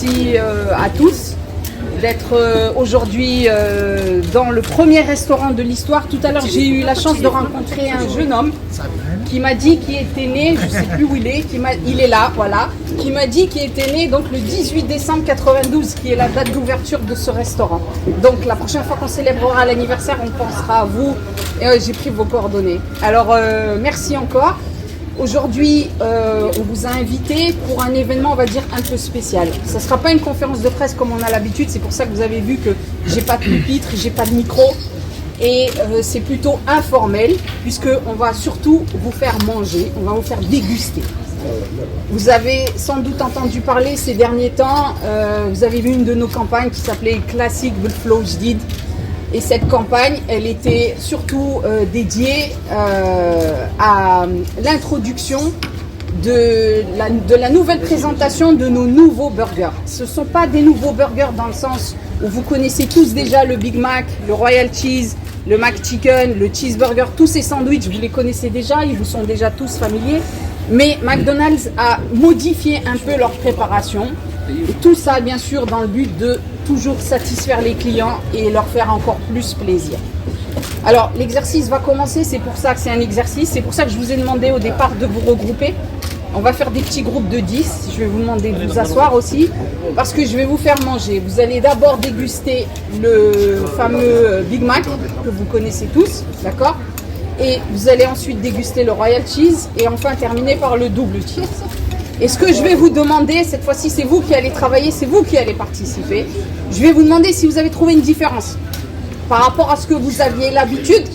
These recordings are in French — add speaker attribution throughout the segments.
Speaker 1: merci à tous d'être aujourd'hui dans le premier restaurant de l'histoire. Tout à l'heure, j'ai eu la chance de rencontrer un jeune homme qui m'a dit qu'il était né, je ne sais plus où il est, il est là, voilà, qui m'a dit qu'il était né donc le 18 décembre 92, qui est la date d'ouverture de ce restaurant. Donc la prochaine fois qu'on célébrera l'anniversaire, on pensera à vous et j'ai pris vos coordonnées. Alors merci encore. Aujourd'hui, on vous a invité pour un événement, on va dire, un peu spécial. Ça ne sera pas une conférence de presse comme on a l'habitude, c'est pour ça que vous avez vu que j'ai pas de pupitre, j'ai pas de micro. Et c'est plutôt informel, puisqu'on va surtout vous faire manger, on va vous faire déguster. Vous avez sans doute entendu parler ces derniers temps, vous avez vu une de nos campagnes qui s'appelait Classic Flow Jdid. Et cette campagne, elle était surtout dédiée à l'introduction de la nouvelle présentation de nos nouveaux burgers. Ce ne sont pas des nouveaux burgers dans le sens où vous connaissez tous déjà le Big Mac, le Royal Cheese, le Mac Chicken, le Cheeseburger, tous ces sandwichs, vous les connaissez déjà, ils vous sont déjà tous familiers. Mais McDonald's a modifié un peu leur préparation. Et tout ça, bien sûr, dans le but de toujours satisfaire les clients et leur faire encore plus plaisir. Alors, l'exercice va commencer, c'est pour ça que c'est un exercice, c'est pour ça que je vous ai demandé au départ de vous regrouper. On va faire des petits groupes de 10, je vais vous demander de vous asseoir aussi, parce que je vais vous faire manger. Vous allez d'abord déguster le fameux Big Mac, que vous connaissez tous, d'accord? Et vous allez ensuite déguster le Royal Cheese, et enfin terminer par le double cheese. Et ce que je vais vous demander, cette fois-ci, c'est vous qui allez travailler, c'est vous qui allez participer. Je vais vous demander si vous avez trouvé une différence par rapport à ce que vous aviez l'habitude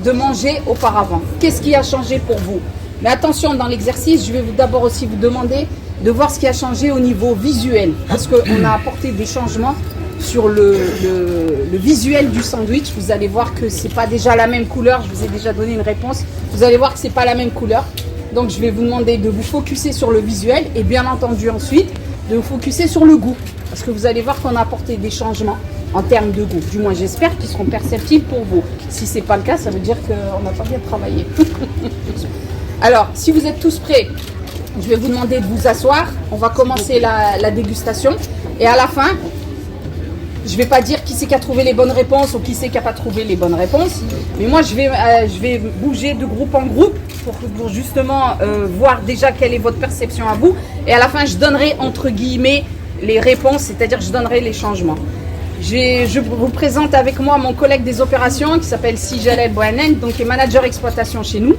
Speaker 1: de manger auparavant. Qu'est-ce qui a changé pour vous? Mais attention, dans l'exercice, je vais d'abord aussi vous demander de voir ce qui a changé au niveau visuel. Parce qu'on a apporté des changements sur le visuel du sandwich. Vous allez voir que ce n'est pas déjà la même couleur. Je vous ai déjà donné une réponse. Vous allez voir que ce n'est pas la même couleur. Donc je vais vous demander de vous focuser sur le visuel et bien entendu ensuite de vous focuser sur le goût. Parce que vous allez voir qu'on a apporté des changements en termes de goût. Du moins j'espère qu'ils seront perceptibles pour vous. Si ce n'est pas le cas, ça veut dire qu'on n'a pas bien travaillé. Alors si vous êtes tous prêts, je vais vous demander de vous asseoir. On va commencer la dégustation. Et à la fin, je ne vais pas dire qui c'est qui a trouvé les bonnes réponses ou qui c'est qui n'a pas trouvé les bonnes réponses. Mais moi, je vais bouger de groupe en groupe pour justement voir déjà quelle est votre perception à vous. Et à la fin, je donnerai entre guillemets les réponses, c'est-à-dire je donnerai les changements. Je vous présente avec moi mon collègue des opérations qui s'appelle Sijalel Bouhanen, donc qui est manager exploitation chez nous.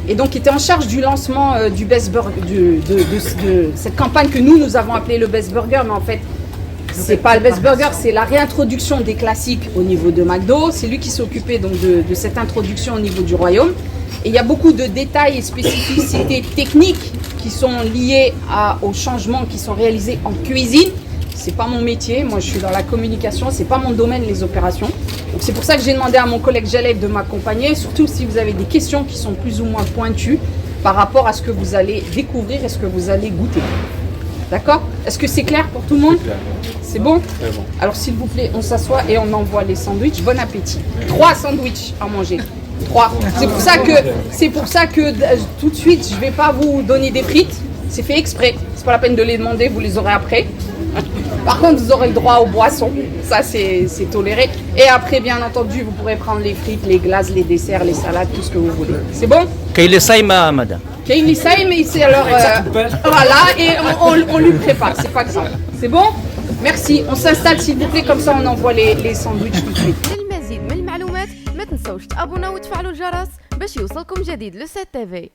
Speaker 1: Et donc qui était en charge du lancement du Best Burger, de cette campagne que nous avons appelée le Best Burger, mais en fait, c'est pas le Best Burger, c'est la réintroduction des classiques au niveau de McDo. C'est lui qui s'est occupé donc de cette introduction au niveau du royaume. Et il y a beaucoup de détails et spécificités techniques qui sont liées aux changements qui sont réalisés en cuisine. C'est pas mon métier, moi je suis dans la communication, c'est pas mon domaine les opérations. Donc c'est pour ça que j'ai demandé à mon collègue Jaleb de m'accompagner, surtout si vous avez des questions qui sont plus ou moins pointues par rapport à ce que vous allez découvrir et ce que vous allez goûter. D'accord? Est-ce que c'est clair pour tout le monde? C'est bon?
Speaker 2: Très bon.
Speaker 1: Alors s'il vous plaît, on s'assoit et on envoie les sandwichs. Bon appétit. 3 sandwichs à manger. 3. C'est pour ça que tout de suite, je ne vais pas vous donner des frites. C'est fait exprès. C'est pas la peine de les demander, vous les aurez après. Par contre, vous aurez le droit aux boissons. Ça, c'est toléré. Et après, bien entendu, vous pourrez prendre les frites, les glaces, les desserts, les salades, tout ce que vous voulez. C'est bon?
Speaker 3: Kayle Saïma, madame.
Speaker 1: Kayle Saïma, c'est alors... voilà, et on lui prépare. C'est pas grave. C'est bon? Merci. On s'installe, s'il vous plaît, comme ça, on envoie les sandwichs tout de suite.
Speaker 4: للمزيد من المعلومات ما تنسوش تابوناو وتفعلوا الجرس باش يوصلكم جديد لو سي تي في.